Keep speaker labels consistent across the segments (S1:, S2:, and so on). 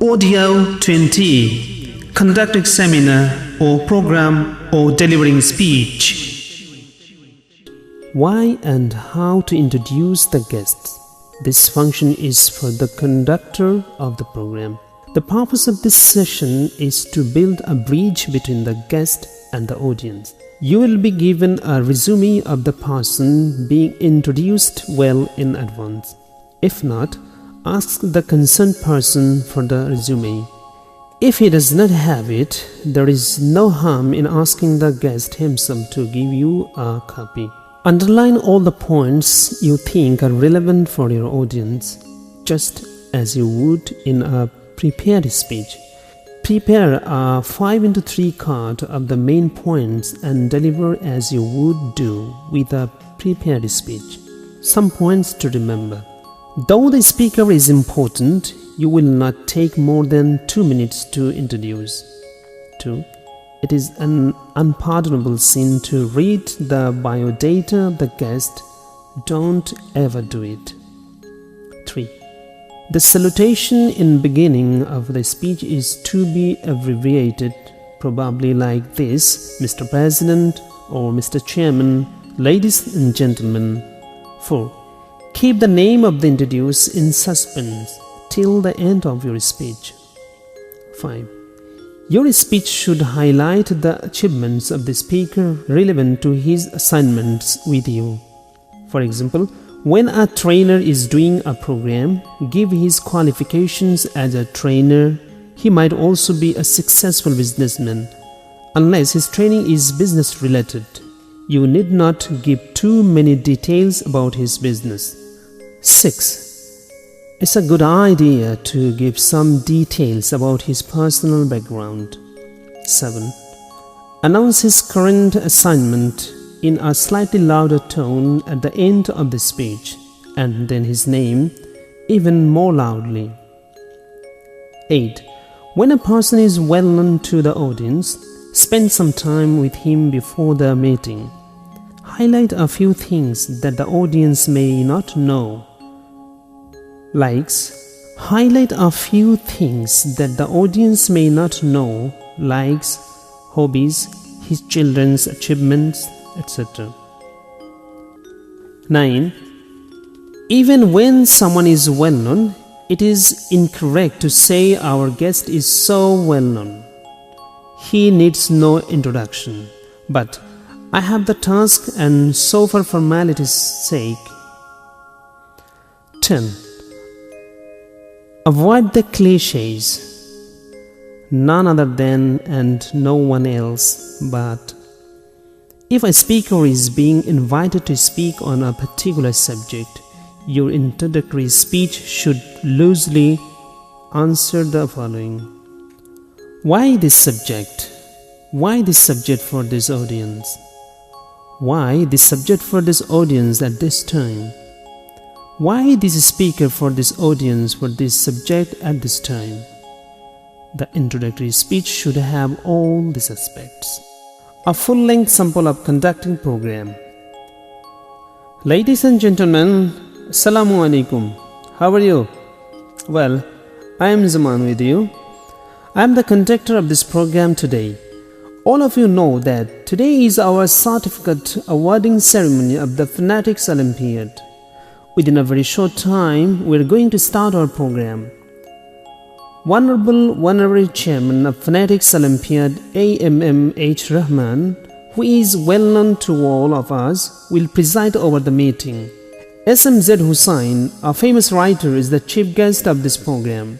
S1: Audio 20. Conducting seminar or program or delivering speech.
S2: Why and how to introduce the guests. This function is for the conductor of the program. The purpose of this session is to build a bridge between the guest and the audience. You will be given a resume of the person being introduced well in advance. If not, ask the concerned person for the resume. If he does not have it, there is no harm in asking the guest himself to give you a copy. Underline all the points you think are relevant for your audience, just as you would in a prepared speech. Prepare a 5x3 card of the main points and deliver as you would do with a prepared speech. Some points to remember. Though the speaker is important, you will not take more than 2 minutes to introduce. 2. It is an unpardonable sin to read the biodata of the guest. Don't ever do it. 3. The salutation in beginning of the speech is to be abbreviated, probably like this: Mr. President or Mr. Chairman, ladies and gentlemen. 4. Keep the name of the introduced in suspense till the end of your speech. 5. Your speech should highlight the achievements of the speaker relevant to his assignments with you. For example, when a trainer is doing a program, give his qualifications as a trainer. He might also be a successful businessman. Unless his training is business related, you need not give too many details about his business. 6. It's a good idea to give some details about his personal background. 7. Announce his current assignment in a slightly louder tone at the end of the speech, and then his name even more loudly. 8. When a person is well known to the audience, spend some time with him before the meeting. Highlight a few things that the audience may not know. Likes. Highlight a few things that the audience may not know, likes, hobbies, his children's achievements, etc. 9. Even when someone is well known, it is incorrect to say our guest is so well known. He needs no introduction, but I have the task and so for formality's sake. 10. Avoid the cliches. None other than and no one else but. If a speaker is being invited to speak on a particular subject, your introductory speech should loosely answer the following. Why this subject? Why this subject for this audience? Why this subject for this audience at this time? Why this speaker for this audience for this subject at this time? The introductory speech should have all these aspects. A full-length sample of conducting program. Ladies and gentlemen, Assalamu alaikum. How are you? Well, I am Zaman with you. I am the conductor of this program today. All of you know that today is our certificate awarding ceremony of the Phonetics Olympiad. Within a very short time, we are going to start our program. Honorable Honorary Chairman of Phonetics Olympiad A.M.M.H. Rahman, who is well known to all of us, will preside over the meeting. S.M.Z. Hussain, a famous writer, is the chief guest of this program.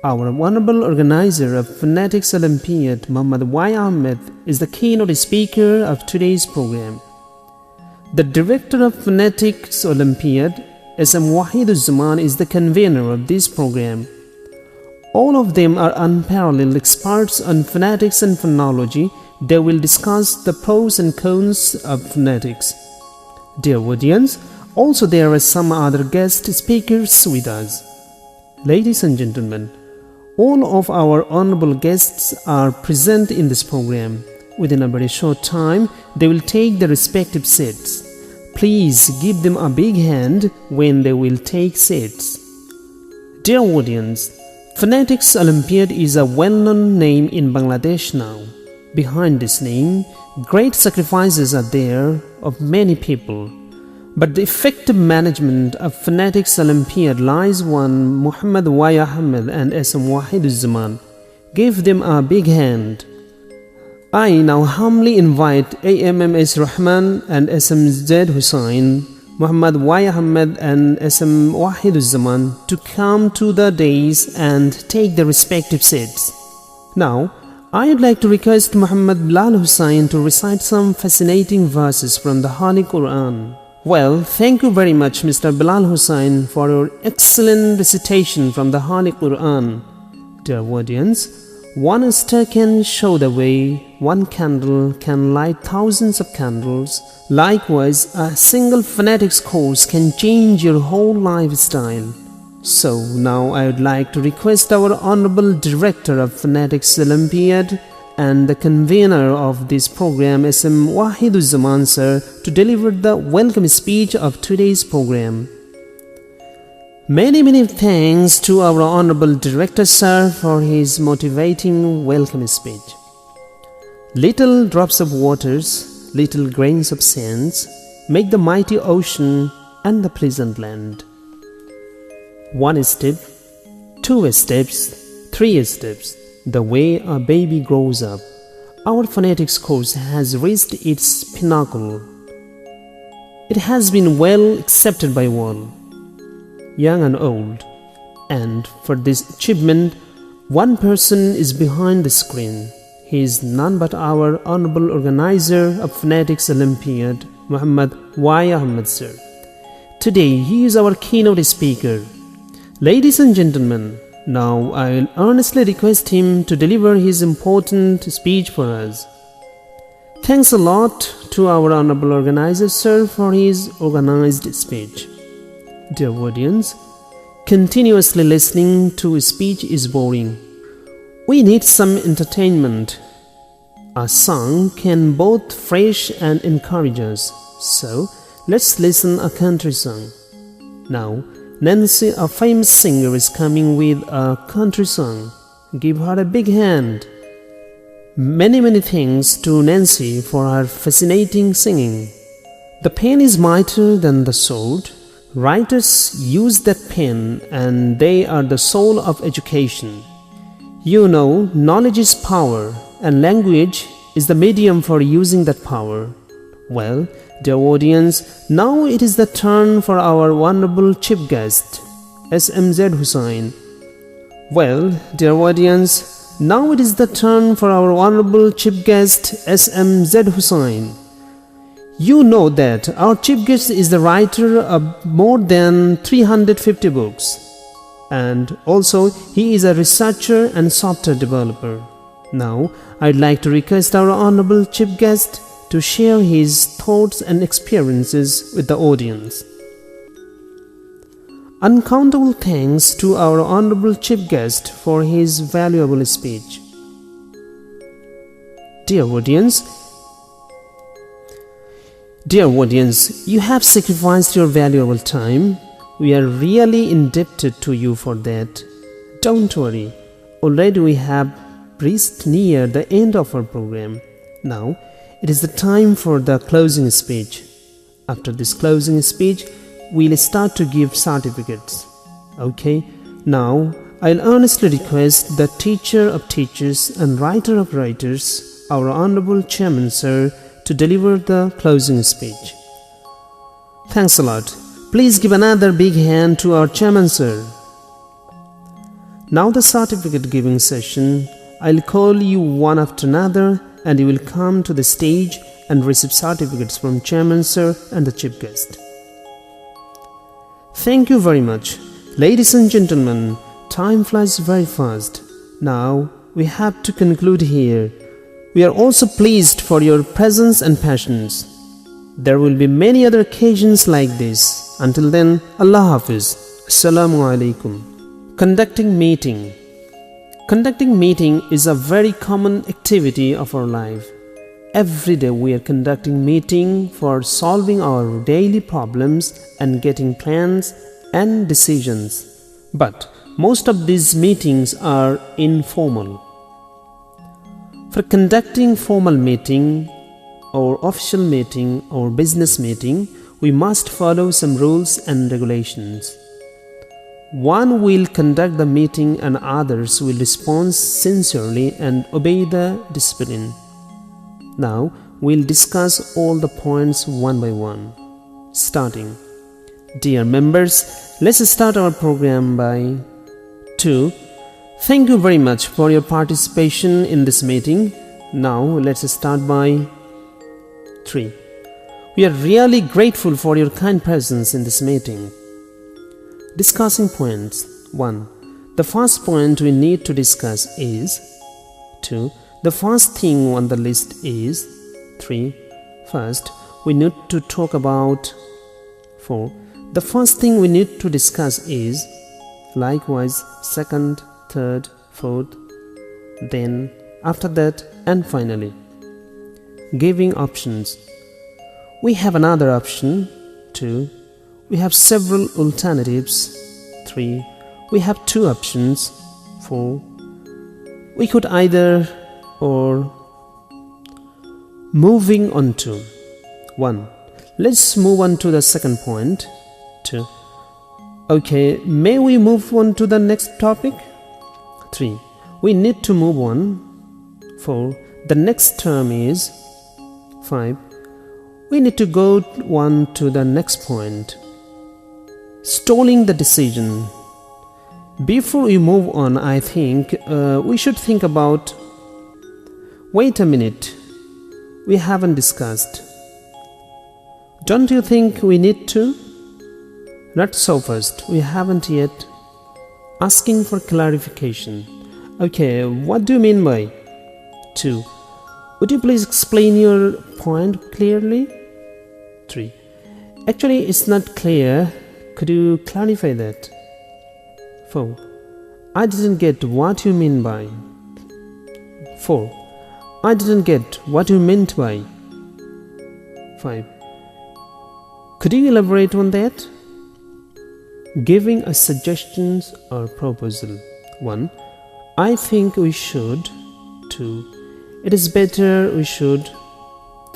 S2: Our honorable organizer of Phonetics Olympiad, Muhammad Y. Ahmed, is the keynote speaker of today's program. The director of Phonetics Olympiad, S.M. Wahiduzzaman, is the convener of this program. All of them are unparalleled experts on phonetics and phonology. They will discuss the pros and cons of phonetics. Dear audience, also there are some other guest speakers with us. Ladies and gentlemen, all of our honorable guests are present in this program. Within a very short time, they will take their respective seats. Please give them a big hand when they will take seats. Dear audience, Phonetics Olympiad is a well-known name in Bangladesh now. Behind this name, great sacrifices are there of many people. But the effective management of Phonetics Olympiad lies one Muhammad Y. Ahmed and SM Wahiduzzaman. Give them a big hand. I now humbly invite AMMS Rahman and SM Z Hussain, Muhammad Y. Ahmed and SM Wahiduzzaman to come to the dais and take their respective seats. Now, I would like to request Muhammad Bilal Hussain to recite some fascinating verses from the Holy Quran. Well, thank you very much, Mr. Bilal Hussain, for your excellent recitation from the Holy Quran. Dear audience, one star can show the way, one candle can light thousands of candles. Likewise, a single phonetics course can change your whole lifestyle. So now I would like to request our Honorable Director of Phonetics Olympiad and the convener of this program, SM Wahiduzzaman sir, to deliver the welcome speech of today's program. Many thanks to our Honorable Director sir for his motivating welcome speech. Little drops of waters, little grains of sands, make the mighty ocean and the pleasant land. One step, two steps, three steps, the way a baby grows up. Our phonetics course has reached its pinnacle. It has been well accepted by all, young and old, and for this achievement, one person is behind the screen. He is none but our honorable organizer of Phonetics Olympiad, Muhammad Y. Ahmed sir. Today, he is our keynote speaker. Ladies and gentlemen, now I will earnestly request him to deliver his important speech for us. Thanks a lot to our honorable organizer sir for his organized speech. Dear audience, continuously listening to a speech is boring. We need some entertainment. A song can both fresh and encourage us. So, let's listen a country song. Now, Nancy, a famous singer, is coming with a country song. Give her a big hand. Many thanks to Nancy for her fascinating singing. The pen is mightier than the sword. Writers use that pen and they are the soul of education. You know, knowledge is power and language is the medium for using that power. Well, dear audience, now it is the turn for our wonderful chief guest, SMZ Hussain. Well, dear audience, now it is the turn for our honorable chief guest, SMZ Hussain. You know that our chief guest is the writer of more than 350 books. And also, he is a researcher and software developer. Now, I'd like to request our honorable chief guest to share his thoughts and experiences with the audience. Uncountable thanks to our honorable chief guest for his valuable speech. Dear audience, you have sacrificed your valuable time. We are really indebted to you for that. Don't worry, already we have reached near the end of our program. Now, it is the time for the closing speech. After this closing speech, we'll start to give certificates. Okay, now I'll earnestly request the teacher of teachers and writer of writers, our honorable chairman sir, to deliver the closing speech. Thanks a lot. Please give another big hand to our chairman sir. Now the certificate giving session. I'll call you one after another and you will come to the stage and receive certificates from chairman sir and the chief guest. Thank you very much. Ladies and gentlemen, time flies very fast. Now we have to conclude here. We are also pleased for your presence and passions. There will be many other occasions like this. Until then, Allah Hafiz. Assalamu alaikum. Conducting meeting. Conducting meeting is a very common activity of our life. Every day we are conducting meeting for solving our daily problems and getting plans and decisions. But most of these meetings are informal. For conducting formal meeting or official meeting or business meeting, we must follow some rules and regulations. One will conduct the meeting and others will respond sincerely and obey the discipline. Now, we'll discuss all the points one by one. Starting. Dear members, let's start our program by 2. Thank you very much for your participation in this meeting. Now, let's start by 3. We are really grateful for your kind presence in this meeting. Discussing points. 1. The first point we need to discuss is 2. The first thing on the list is 3. First, we need to talk about 4. The first thing we need to discuss is likewise second, third, fourth, then after that, and finally. Giving options. We have another option. 2. We have several alternatives. 3. We have 2 options. 4. We could either or. Moving on to 1. Let's move on to the second point. 2. Okay, may we move on to the next topic? 3. We need to move on. 4. The next term is 5. We need to go on to the next point. Stalling the decision. Before we move on, I think we should think about. Wait a minute. We haven't discussed. Don't you think we need to? Not so fast. We haven't yet. Asking for clarification. Okay, what do you mean by? 2. Would you please explain your point clearly? 3. Actually, it's not clear. Could you clarify that? 4. I didn't get what you mean by. 4. I didn't get what you meant by. 5. Could you elaborate on that? Giving a suggestions or proposal. 1. I think we should. 2. It is better we should.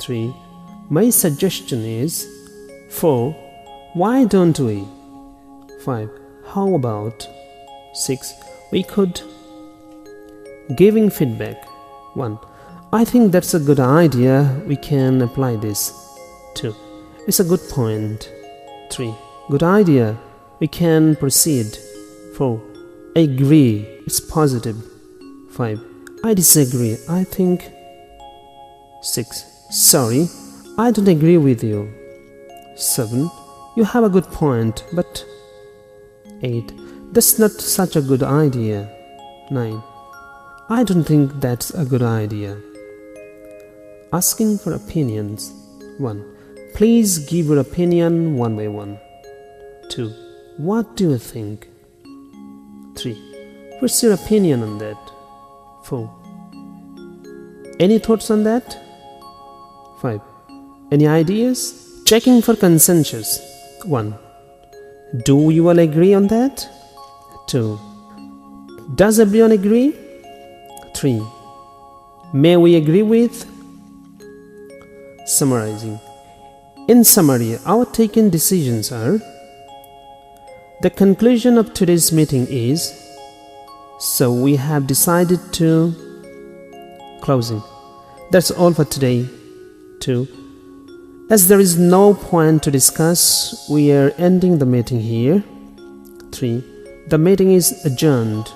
S2: 3. My suggestion is. 4. Why don't we? 5. How about? 6. We could. Giving feedback. 1. I think that's a good idea. We can apply this. 2. It's a good point. 3. Good idea. We can proceed. 4. I agree. It's positive. 5. I disagree. I think. 6. Sorry, I don't agree with you. 7. You have a good point, but. 8. That's not such a good idea. 9. I don't think that's a good idea. Asking for opinions. 1. Please give your opinion one by one. 2. What do you think? 3. What's your opinion on that? 4. Any thoughts on that? 5. Any ideas? Checking for consensus. 1. Do you all agree on that? 2. Does everyone agree? 3. May we agree with? Summarizing. In summary, our taken decisions are. The conclusion of today's meeting is. So we have decided to. Closing. That's all for today. 2. As there is no point to discuss, we are ending the meeting here. 3. The meeting is adjourned.